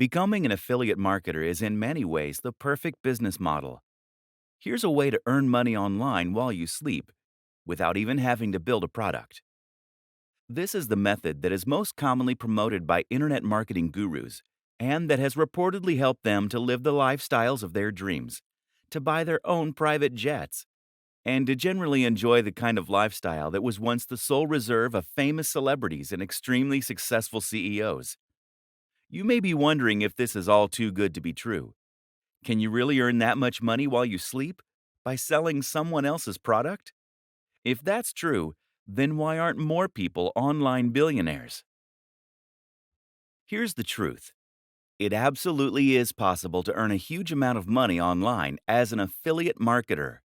Becoming an affiliate marketer is in many ways the perfect business model. Here's a way to earn money online while you sleep, without even having to build a product. This is the method that is most commonly promoted by internet marketing gurus and that has reportedly helped them to live the lifestyles of their dreams, to buy their own private jets, and to generally enjoy the kind of lifestyle that was once the sole reserve of famous celebrities and extremely successful CEOs. You may be wondering if this is all too good to be true. Can you really earn that much money while you sleep? By selling someone else's product? If that's true, then why aren't more people online billionaires? Here's the truth. It absolutely is possible to earn a huge amount of money online as an affiliate marketer.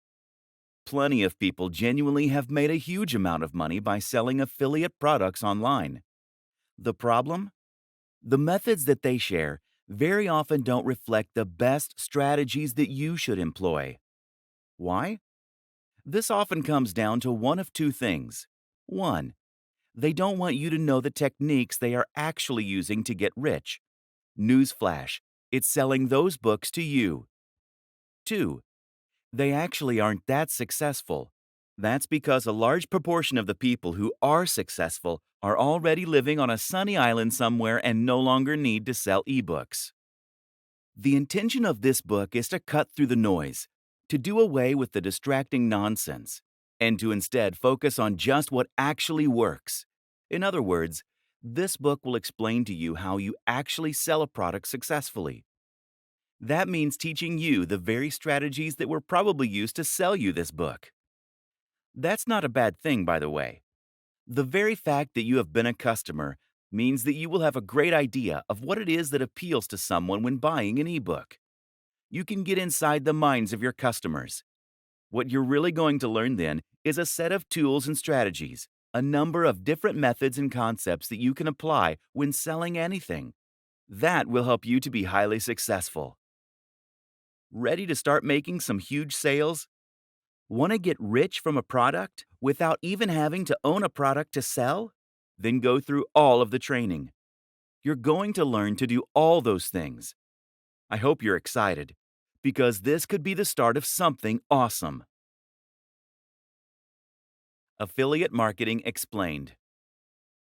Plenty of people genuinely have made a huge amount of money by selling affiliate products online. The problem? The methods that they share very often don't reflect the best strategies that you should employ. Why? This often comes down to one of two things. One, they don't want you to know the techniques they are actually using to get rich. Newsflash, it's selling those books to you. Two, they actually aren't that successful. That's because a large proportion of the people who are successful are already living on a sunny island somewhere and no longer need to sell ebooks. The intention of this book is to cut through the noise, to do away with the distracting nonsense, and to instead focus on just what actually works. In other words, this book will explain to you how you actually sell a product successfully. That means teaching you the very strategies that were probably used to sell you this book. That's not a bad thing, by the way. The very fact that you have been a customer means that you will have a great idea of what it is that appeals to someone when buying an ebook. You can get inside the minds of your customers. What you're really going to learn then is a set of tools and strategies, a number of different methods and concepts that you can apply when selling anything. That will help you to be highly successful. Ready to start making some huge sales? Want to get rich from a product without even having to own a product to sell? Then go through all of the training. You're going to learn to do all those things. I hope you're excited, because this could be the start of something awesome. Affiliate marketing explained.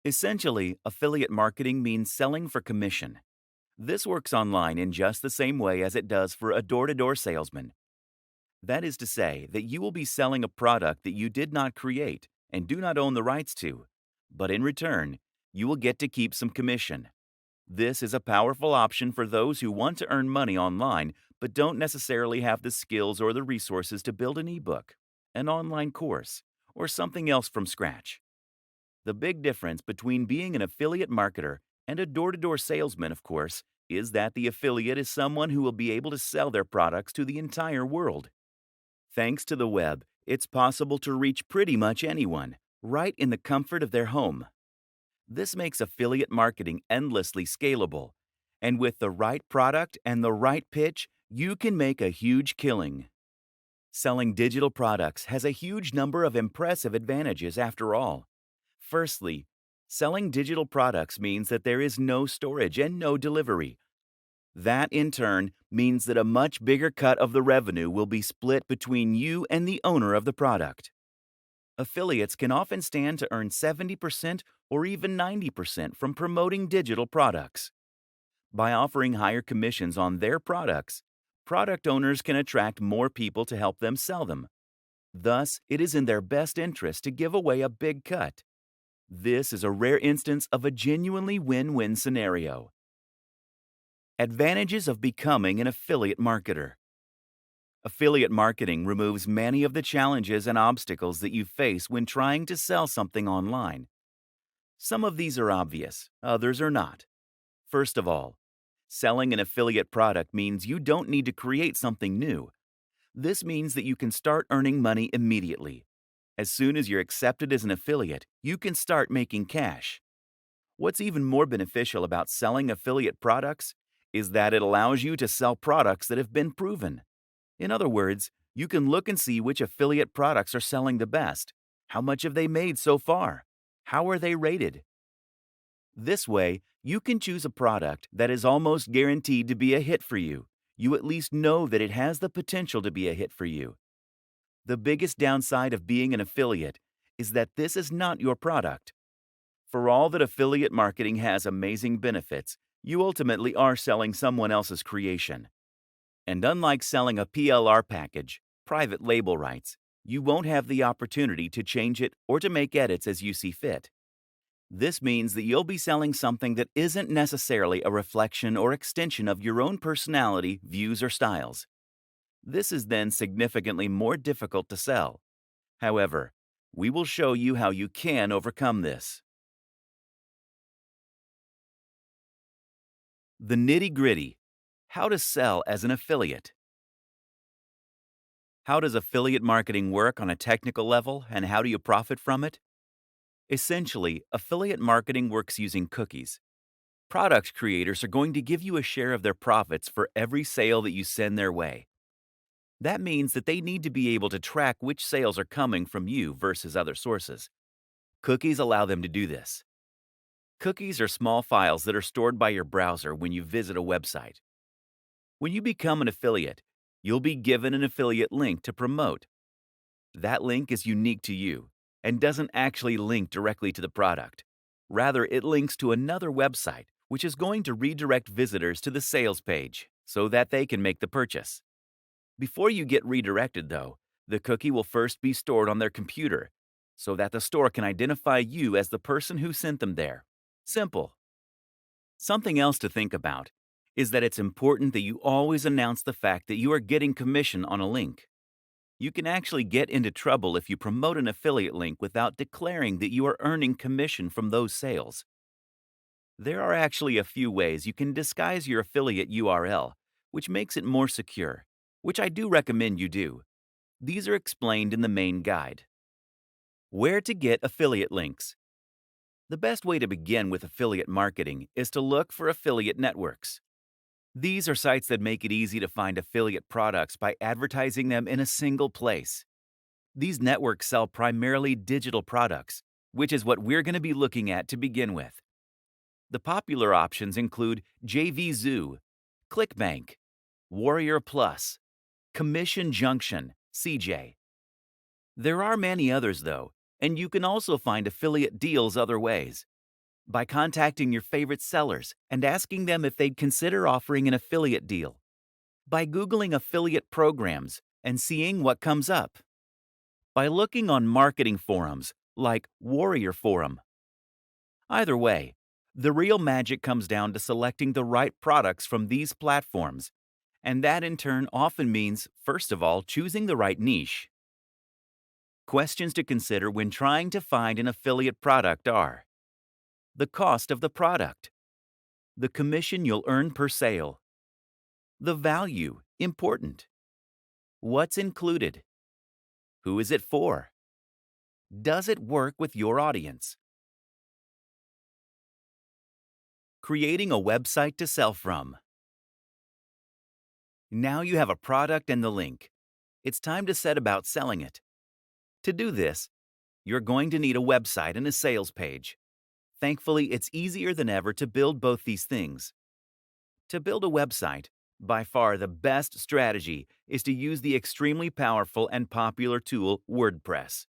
Essentially, affiliate marketing means selling for commission. This works online in just the same way as it does for a door-to-door salesman. That is to say that you will be selling a product that you did not create and do not own the rights to, but in return, you will get to keep some commission. This is a powerful option for those who want to earn money online but don't necessarily have the skills or the resources to build an ebook, an online course, or something else from scratch. The big difference between being an affiliate marketer and a door-to-door salesman, of course, is that the affiliate is someone who will be able to sell their products to the entire world. Thanks to the web, it's possible to reach pretty much anyone, right in the comfort of their home. This makes affiliate marketing endlessly scalable, and with the right product and the right pitch, you can make a huge killing. Selling digital products has a huge number of impressive advantages after all. Firstly, selling digital products means that there is no storage and no delivery. That, in turn, means that a much bigger cut of the revenue will be split between you and the owner of the product. Affiliates can often stand to earn 70% or even 90% from promoting digital products. By offering higher commissions on their products, product owners can attract more people to help them sell them. Thus, it is in their best interest to give away a big cut. This is a rare instance of a genuinely win-win scenario. Advantages of becoming an affiliate marketer. Affiliate marketing removes many of the challenges and obstacles that you face when trying to sell something online. Some of these are obvious, others are not. First of all, selling an affiliate product means you don't need to create something new. This means that you can start earning money immediately. As soon as you're accepted as an affiliate, you can start making cash. What's even more beneficial about selling affiliate products is that it allows you to sell products that have been proven. In other words, you can look and see which affiliate products are selling the best. How much have they made so far? How are they rated? This way, You can choose a product that is almost guaranteed to be a hit for you. You at least know that it has the potential to be a hit for you. The biggest downside of being an affiliate is that this is not your product. For all that affiliate marketing has amazing benefits, you ultimately are selling someone else's creation. And unlike selling a PLR package, private label rights, you won't have the opportunity to change it or to make edits as you see fit. This means that you'll be selling something that isn't necessarily a reflection or extension of your own personality, views, or styles. This is then significantly more difficult to sell. However, we will show you how you can overcome this. The nitty-gritty: how to sell as an affiliate. How does affiliate marketing work on a technical level, and how do you profit from it? Essentially, affiliate marketing works using cookies. Product creators are going to give you a share of their profits for every sale that you send their way. That means that they need to be able to track which sales are coming from you versus other sources. Cookies allow them to do this. Cookies are small files that are stored by your browser when you visit a website. When you become an affiliate, you'll be given an affiliate link to promote. That link is unique to you and doesn't actually link directly to the product. Rather, it links to another website, which is going to redirect visitors to the sales page so that they can make the purchase. Before you get redirected, though, the cookie will first be stored on their computer so that the store can identify you as the person who sent them there. Simple. Something else to think about is that it's important that you always announce the fact that you are getting commission on a link. You can actually get into trouble if you promote an affiliate link without declaring that you are earning commission from those sales. There are actually a few ways you can disguise your affiliate URL, which makes it more secure, which I do recommend you do. These are explained in the main guide. Where to get affiliate links. The best way to begin with affiliate marketing is to look for affiliate networks. These are sites that make it easy to find affiliate products by advertising them in a single place. These networks sell primarily digital products, which is what we're going to be looking at to begin with. The popular options include JVZoo, ClickBank, Warrior Plus, Commission Junction, CJ. There are many others, though, and you can also find affiliate deals other ways. By contacting your favorite sellers and asking them if they'd consider offering an affiliate deal. By Googling affiliate programs and seeing what comes up. By looking on marketing forums like Warrior Forum. Either way, the real magic comes down to selecting the right products from these platforms, and that in turn often means, first of all, choosing the right niche. Questions to consider when trying to find an affiliate product are: the cost of the product, the commission you'll earn per sale, the value, important, what's included, who is it for, does it work with your audience? Creating a website to sell from. Now you have a product and the link. It's time to set about selling it. To do this, you're going to need a website and a sales page. Thankfully, it's easier than ever to build both these things. To build a website, by far the best strategy is to use the extremely powerful and popular tool WordPress.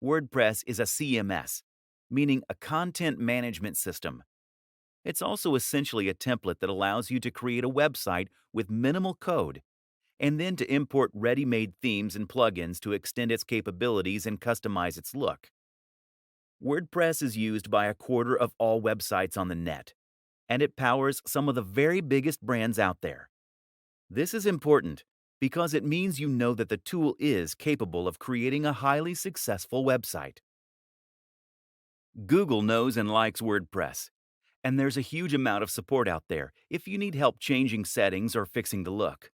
WordPress is a CMS, meaning a content management system. It's also essentially a template that allows you to create a website with minimal code, and then to import ready-made themes and plugins to extend its capabilities and customize its look. WordPress is used by a quarter of all websites on the net, and it powers some of the very biggest brands out there. This is important because it means you know that the tool is capable of creating a highly successful website. Google knows and likes WordPress, and there's a huge amount of support out there if you need help changing settings or fixing the look.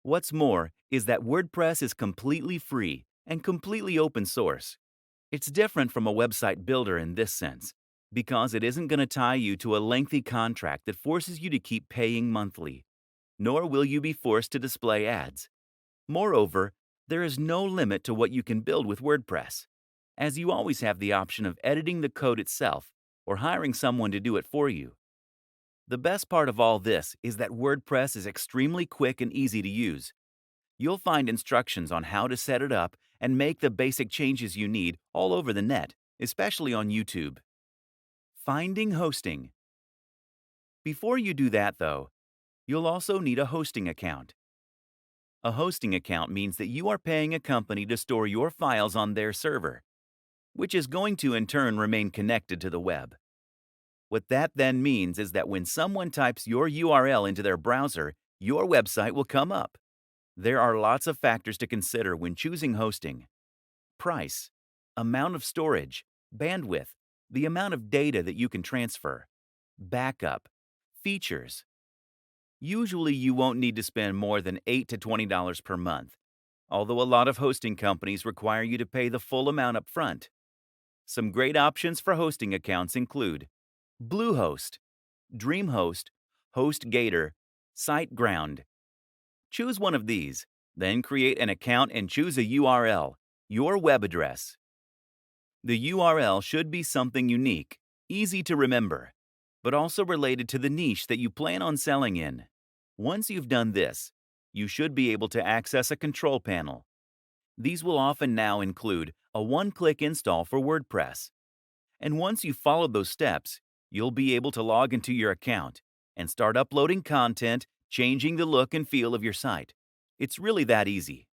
What's more is that WordPress is completely free and completely open source. It's different from a website builder in this sense, because it isn't going to tie you to a lengthy contract that forces you to keep paying monthly, nor will you be forced to display ads. Moreover, there is no limit to what you can build with WordPress, as you always have the option of editing the code itself or hiring someone to do it for you. The best part of all this is that WordPress is extremely quick and easy to use. You'll find instructions on how to set it up and make the basic changes you need all over the net, especially on YouTube. Finding hosting. Before you do that, though, you'll also need a hosting account. A hosting account means that you are paying a company to store your files on their server, which is going to in turn remain connected to the web. What that then means is that when someone types your URL into their browser, your website will come up. There are lots of factors to consider when choosing hosting: price, amount of storage, bandwidth, the amount of data that you can transfer, backup, features. Usually you won't need to spend more than $8 to $20 per month, although a lot of hosting companies require you to pay the full amount up front. Some great options for hosting accounts include Bluehost, DreamHost, HostGator, SiteGround. Choose one of these, then create an account and choose a URL, your web address. The URL should be something unique, easy to remember, but also related to the niche that you plan on selling in. Once you've done this, you should be able to access a control panel. These will often now include a one-click install for WordPress. And once you've followed those steps, you'll be able to log into your account and start uploading content, changing the look and feel of your site. It's really that easy.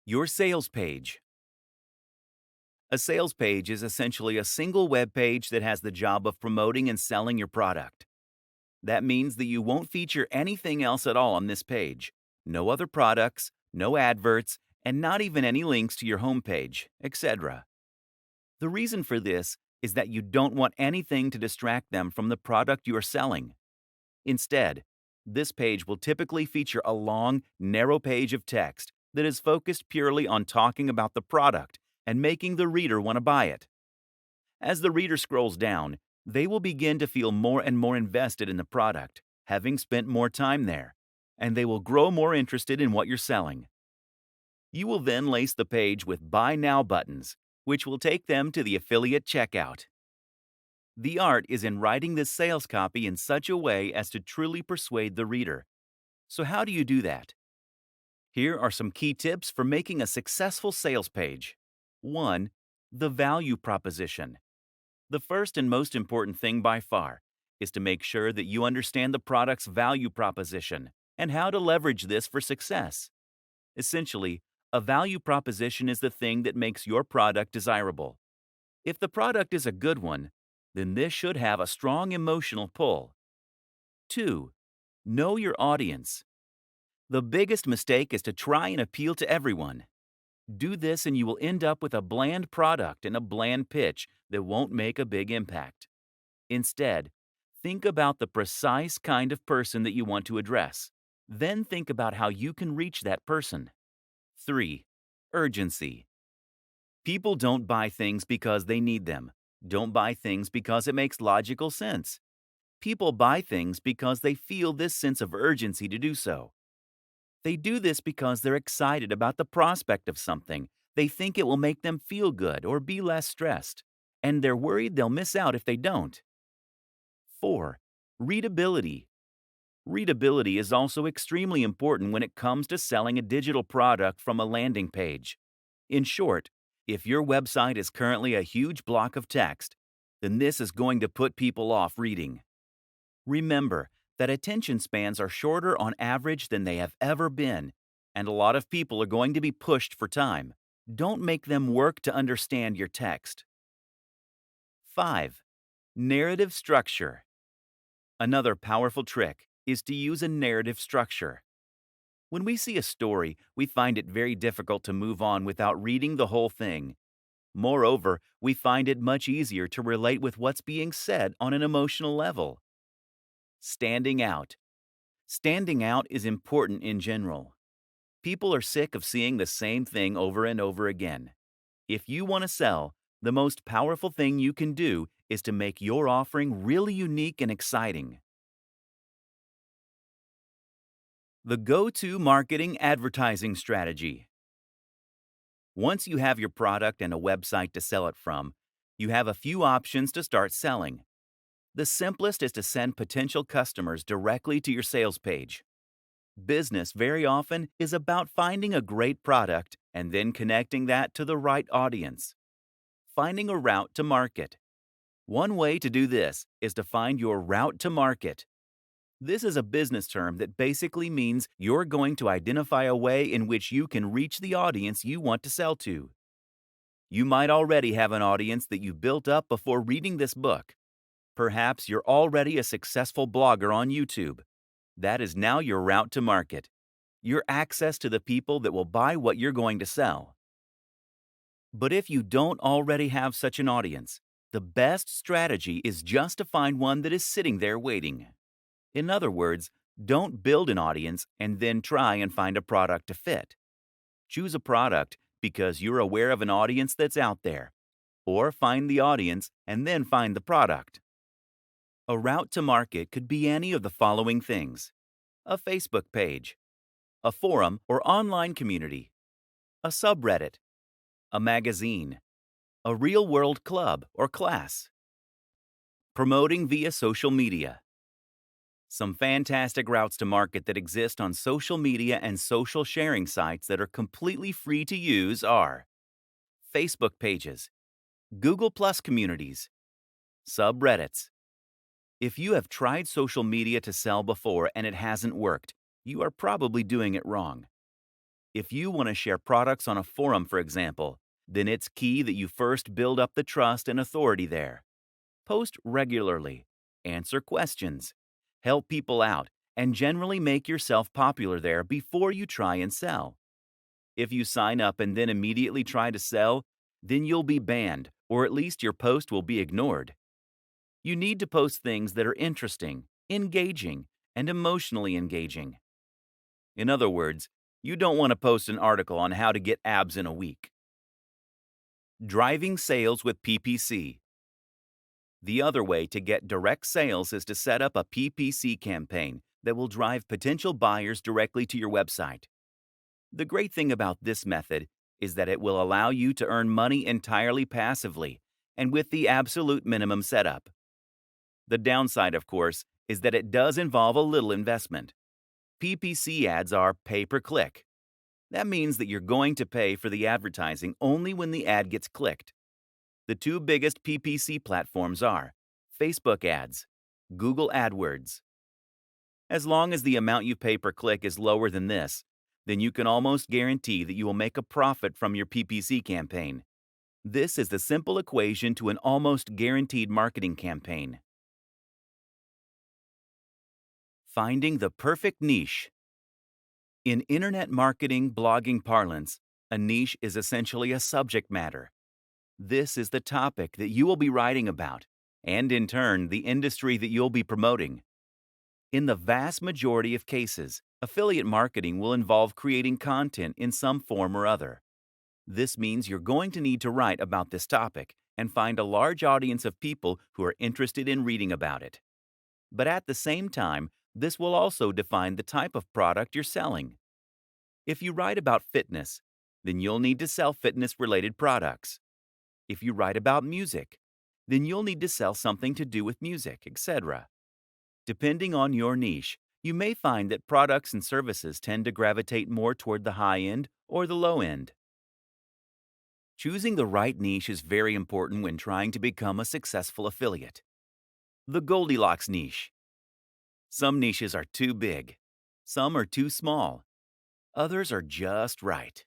Your sales page. A sales page is essentially a single web page that has the job of promoting and selling your product. That means that you won't feature anything else at all on this page. No other products, no adverts, and not even any links to your homepage, etc. The reason for this is that you don't want anything to distract them from the product you are selling. Instead, this page will typically feature a long, narrow page of text that is focused purely on talking about the product and making the reader want to buy it. As the reader scrolls down, they will begin to feel more and more invested in the product, having spent more time there, and they will grow more interested in what you're selling. You will then lace the page with Buy Now buttons, which will take them to the affiliate checkout. The art is in writing this sales copy in such a way as to truly persuade the reader. So how do you do that? Here are some key tips for making a successful sales page. 1. The value proposition. The first and most important thing by far is to make sure that you understand the product's value proposition and how to leverage this for success. Essentially, a value proposition is the thing that makes your product desirable. If the product is a good one, then this should have a strong emotional pull. 2. Know your audience. The biggest mistake is to try and appeal to everyone. Do this and you will end up with a bland product and a bland pitch that won't make a big impact. Instead, think about the precise kind of person that you want to address. Then think about how you can reach that person. 3. Urgency. People don't buy things because they need them. Don't buy things because it makes logical sense. People buy things because they feel this sense of urgency to do so. They do this because they're excited about the prospect of something. They think it will make them feel good or be less stressed, and they're worried they'll miss out if they don't. 4. Readability. Readability is also extremely important when it comes to selling a digital product from a landing page. In short, if your website is currently a huge block of text, then this is going to put people off reading. Remember that attention spans are shorter on average than they have ever been, and a lot of people are going to be pushed for time. Don't make them work to understand your text. 5. Narrative structure. Another powerful trick is to use a narrative structure. When we see a story, we find it very difficult to move on without reading the whole thing. Moreover, we find it much easier to relate with what's being said on an emotional level. Standing out. Standing out is important in general. People are sick of seeing the same thing over and over again. If you want to sell, the most powerful thing you can do is to make your offering really unique and exciting. The go-to marketing advertising strategy. Once you have your product and a website to sell it from, you have a few options to start selling. The simplest is to send potential customers directly to your sales page. Business very often is about finding a great product and then connecting that to the right audience. Finding a route to market. One way to do this is to find your route to market. This is a business term that basically means you're going to identify a way in which you can reach the audience you want to sell to. You might already have an audience that you built up before reading this book. Perhaps you're already a successful blogger on YouTube. That is now your route to market, your access to the people that will buy what you're going to sell. But if you don't already have such an audience, the best strategy is just to find one that is sitting there waiting. In other words, don't build an audience and then try and find a product to fit. Choose a product because you're aware of an audience that's out there, or find the audience and then find the product. A route to market could be any of the following things: a Facebook page, a forum or online community, a subreddit, a magazine, a real-world club or class. Promoting via social media. Some fantastic routes to market that exist on social media and social sharing sites that are completely free to use are Facebook pages, Google Plus communities, subreddits. If you have tried social media to sell before and it hasn't worked, you are probably doing it wrong. If you want to share products on a forum, for example, then it's key that you first build up the trust and authority there. Post regularly, answer questions, help people out, and generally make yourself popular there before you try and sell. If you sign up and then immediately try to sell, then you'll be banned, or at least your post will be ignored. You need to post things that are interesting, engaging, and emotionally engaging. In other words, you don't want to post an article on how to get abs in a week. Driving sales with PPC. The other way to get direct sales is to set up a PPC campaign that will drive potential buyers directly to your website. The great thing about this method is that it will allow you to earn money entirely passively and with the absolute minimum setup. The downside, of course, is that it does involve a little investment. PPC ads are pay-per-click. That means that you're going to pay for the advertising only when the ad gets clicked. The two biggest PPC platforms are Facebook ads, Google AdWords. As long as the amount you pay per click is lower than this, then you can almost guarantee that you will make a profit from your PPC campaign. This is the simple equation to an almost guaranteed marketing campaign. Finding the perfect niche. In internet marketing blogging parlance, a niche is essentially a subject matter. This is the topic that you will be writing about, and in turn, the industry that you'll be promoting. In the vast majority of cases, affiliate marketing will involve creating content in some form or other. This means you're going to need to write about this topic and find a large audience of people who are interested in reading about it. But at the same time, this will also define the type of product you're selling. If you write about fitness, then you'll need to sell fitness-related products. If you write about music, then you'll need to sell something to do with music, etc. Depending on your niche, you may find that products and services tend to gravitate more toward the high end or the low end. Choosing the right niche is very important when trying to become a successful affiliate. The Goldilocks niche. Some niches are too big. Some are too small. Others are just right.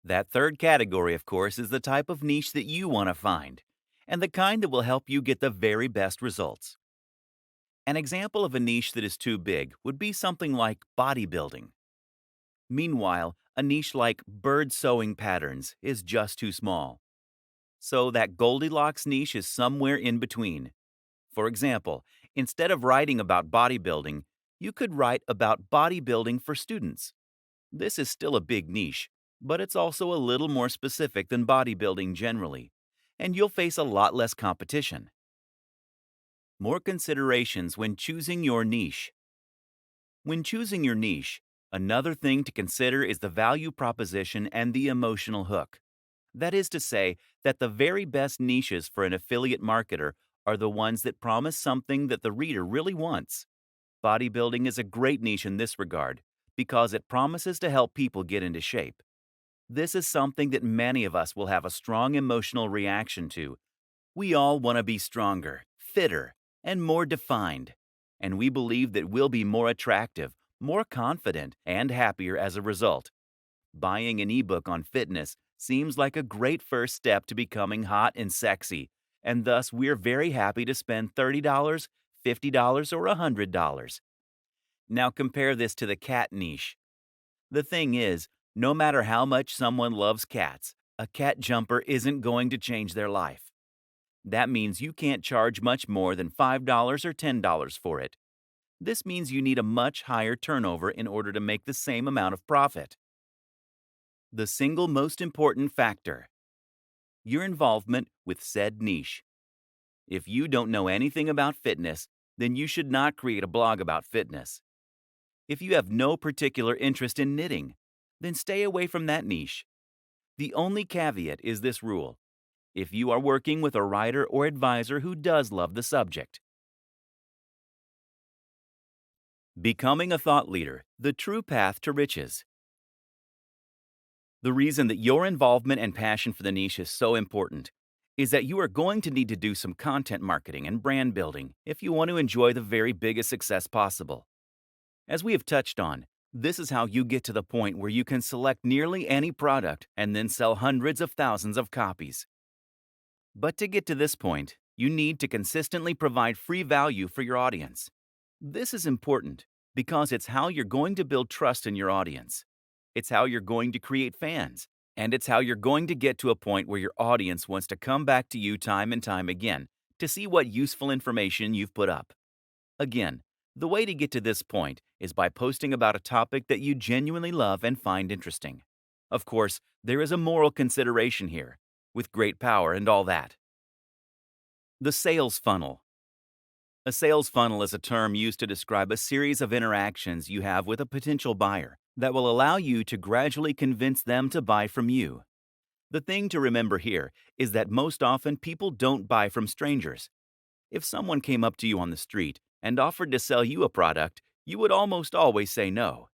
That third category, of course, is the type of niche that you want to find, and the kind that will help you get the very best results. An example of a niche that is too big would be something like bodybuilding. Meanwhile, a niche like bird sewing patterns is just too small. So that Goldilocks niche is somewhere in between. For example, instead of writing about bodybuilding, you could write about bodybuilding for students. This is still a big niche, but it's also a little more specific than bodybuilding generally, and you'll face a lot less competition. More considerations when choosing your niche. When choosing your niche, another thing to consider is the value proposition and the emotional hook. That is to say, that the very best niches for an affiliate marketer are the ones that promise something that the reader really wants. Bodybuilding is a great niche in this regard because it promises to help people get into shape. This is something that many of us will have a strong emotional reaction to. We all want to be stronger, fitter, and more defined. And we believe that we'll be more attractive, more confident, and happier as a result. Buying an ebook on fitness seems like a great first step to becoming hot and sexy, and thus we're very happy to spend $30, $50, or $100. Now compare this to the cat niche. The thing is, no matter how much someone loves cats, a cat jumper isn't going to change their life. That means you can't charge much more than $5 or $10 for it. This means you need a much higher turnover in order to make the same amount of profit. The single most important factor: your involvement with said niche. If you don't know anything about fitness, then you should not create a blog about fitness. If you have no particular interest in knitting, then stay away from that niche. The only caveat is this rule: if you are working with a writer or advisor who does love the subject. Becoming a thought leader, the true path to riches. The reason that your involvement and passion for the niche is so important is that you are going to need to do some content marketing and brand building if you want to enjoy the very biggest success possible. As we have touched on, this is how you get to the point where you can select nearly any product and then sell hundreds of thousands of copies. But to get to this point, you need to consistently provide free value for your audience. This is important because it's how you're going to build trust in your audience. It's how you're going to create fans, and it's how you're going to get to a point where your audience wants to come back to you time and time again to see what useful information you've put up. Again, the way to get to this point is by posting about a topic that you genuinely love and find interesting. Of course, there is a moral consideration here, with great power and all that. The sales funnel. A sales funnel is a term used to describe a series of interactions you have with a potential buyer that will allow you to gradually convince them to buy from you. The thing to remember here is that most often people don't buy from strangers. If someone came up to you on the street and offered to sell you a product, you would almost always say no.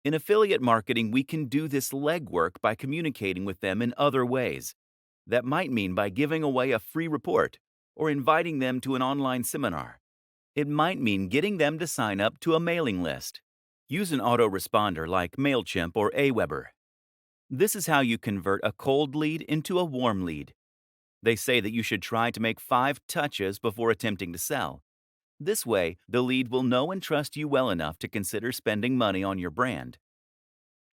In affiliate marketing, we can do this legwork by communicating with them in other ways. That might mean by giving away a free report or inviting them to an online seminar. It might mean getting them to sign up to a mailing list. Use an autoresponder like MailChimp or Aweber. This is how you convert a cold lead into a warm lead. They say that you should try to make 5 touches before attempting to sell. This way, the lead will know and trust you well enough to consider spending money on your brand.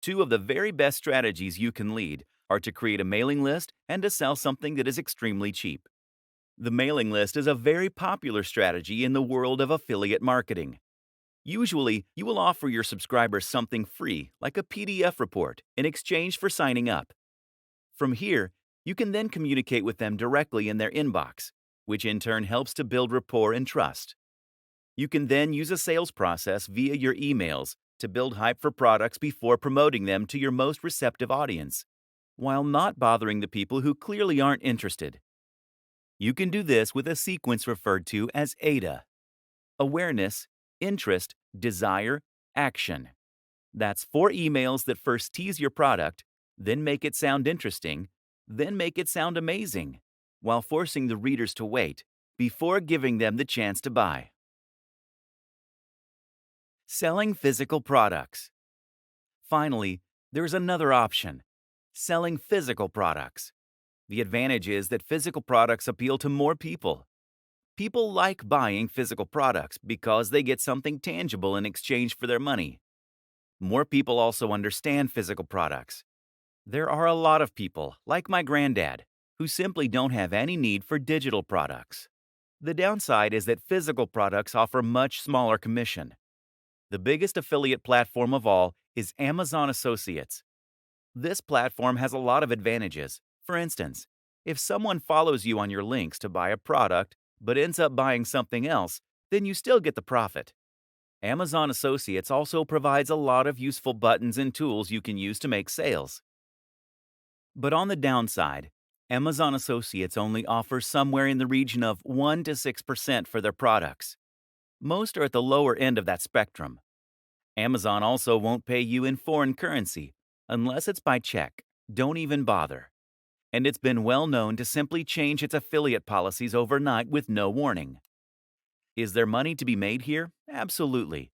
2 of the very best strategies you can lead are to create a mailing list and to sell something that is extremely cheap. The mailing list is a very popular strategy in the world of affiliate marketing. Usually, you will offer your subscribers something free, like a PDF report, in exchange for signing up. From here, you can then communicate with them directly in their inbox, which in turn helps to build rapport and trust. You can then use a sales process via your emails to build hype for products before promoting them to your most receptive audience, while not bothering the people who clearly aren't interested. You can do this with a sequence referred to as AIDA: awareness, interest, desire, action. That's 4 emails that first tease your product, then make it sound interesting, then make it sound amazing, while forcing the readers to wait before giving them the chance to buy. Selling physical products. Finally, there's another option: selling physical products. The advantage is that physical products appeal to more people. People like buying physical products because they get something tangible in exchange for their money. More people also understand physical products. There are a lot of people, like my granddad, who simply don't have any need for digital products. The downside is that physical products offer much smaller commission. The biggest affiliate platform of all is Amazon Associates. This platform has a lot of advantages. For instance, if someone follows you on your links to buy a product but ends up buying something else, then you still get the profit. Amazon Associates also provides a lot of useful buttons and tools you can use to make sales. But on the downside, Amazon associates only offer somewhere in the region of 1 to 6% for their products. Most are at the lower end of that spectrum. Amazon also won't pay you in foreign currency unless it's by check. Don't even bother. And it's been well known to simply change its affiliate policies overnight with no warning. Is there money to be made here? Absolutely.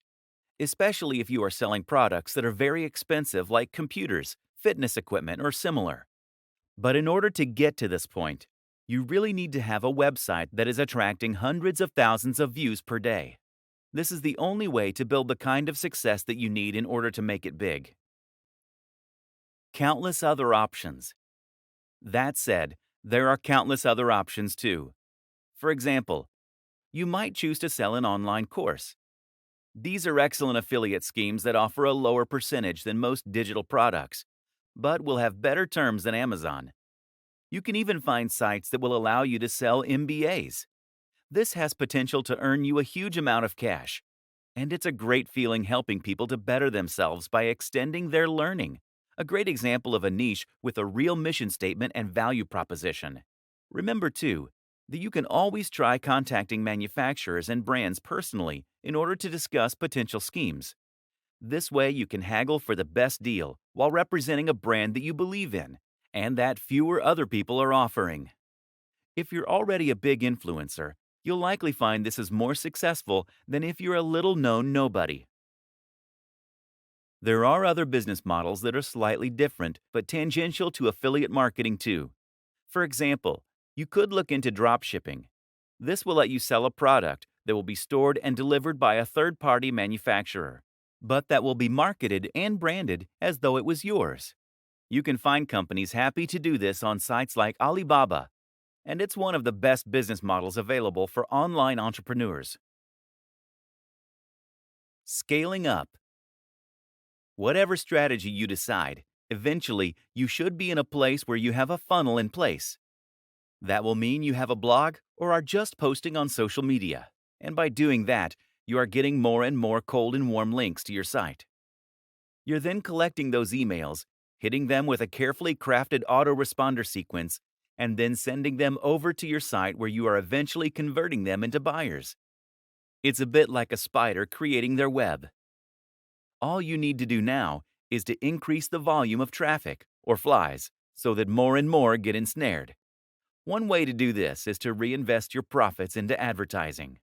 Especially if you are selling products that are very expensive like computers, fitness equipment, or similar. But in order to get to this point, you really need to have a website that is attracting hundreds of thousands of views per day. This is the only way to build the kind of success that you need in order to make it big. Countless other options. That said, there are countless other options too. For example, you might choose to sell an online course. These are excellent affiliate schemes that offer a lower percentage than most digital products, but will have better terms than Amazon. You can even find sites that will allow you to sell MBAs. This has potential to earn you a huge amount of cash, and it's a great feeling helping people to better themselves by extending their learning. A great example of a niche with a real mission statement and value proposition. Remember, too, that you can always try contacting manufacturers and brands personally in order to discuss potential schemes. This way, you can haggle for the best deal while representing a brand that you believe in and that fewer other people are offering. If you're already a big influencer, you'll likely find this is more successful than if you're a little-known nobody. There are other business models that are slightly different but tangential to affiliate marketing too. For example, you could look into drop shipping. This will let you sell a product that will be stored and delivered by a third-party manufacturer, but that will be marketed and branded as though it was yours. You can find companies happy to do this on sites like Alibaba, and it's one of the best business models available for online entrepreneurs. Scaling up. Whatever strategy you decide, eventually you should be in a place where you have a funnel in place. That will mean you have a blog or are just posting on social media, and by doing that, you are getting more and more cold and warm links to your site. You're then collecting those emails, hitting them with a carefully crafted autoresponder sequence, and then sending them over to your site where you are eventually converting them into buyers. It's a bit like a spider creating their web. All you need to do now is to increase the volume of traffic, or flies, so that more and more get ensnared. One way to do this is to reinvest your profits into advertising.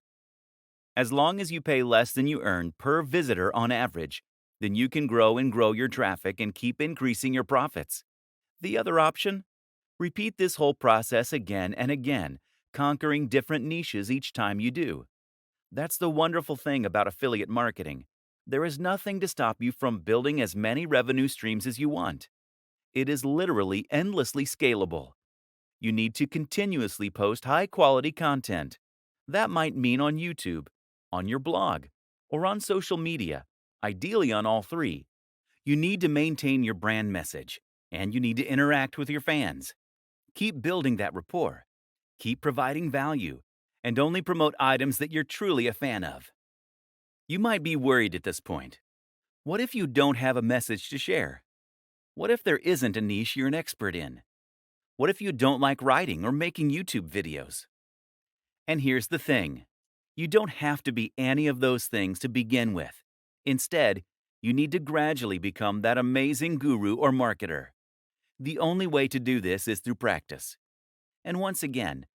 As long as you pay less than you earn per visitor on average, then you can grow your traffic and keep increasing your profits. The other option? Repeat this whole process again and again, conquering different niches each time you do. That's the wonderful thing about affiliate marketing. There is nothing to stop you from building as many revenue streams as you want. It is literally endlessly scalable. You need to continuously post high-quality content. That might mean on YouTube, on your blog, or on social media, ideally on all three. You need to maintain your brand message, and you need to interact with your fans. Keep building that rapport. Keep providing value, and only promote items that you're truly a fan of. You might be worried at this point. What if you don't have a message to share? What if there isn't a niche you're an expert in? What if you don't like writing or making YouTube videos? And here's the thing. You don't have to be any of those things to begin with. Instead, you need to gradually become that amazing guru or marketer. The only way to do this is through practice. And once again,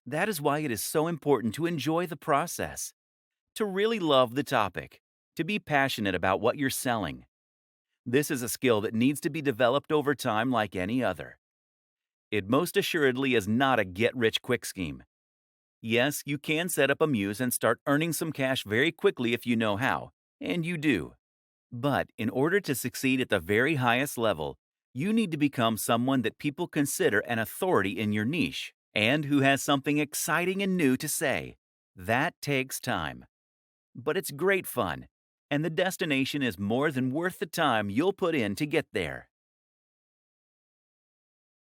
that is why it is so important to enjoy the process, to really love the topic, to be passionate about what you're selling. This is a skill that needs to be developed over time like any other. It most assuredly is not a get-rich-quick scheme. Yes, you can set up a Muse and start earning some cash very quickly if you know how, and you do. But in order to succeed at the very highest level, you need to become someone that people consider an authority in your niche and who has something exciting and new to say. That takes time. But it's great fun, and the destination is more than worth the time you'll put in to get there.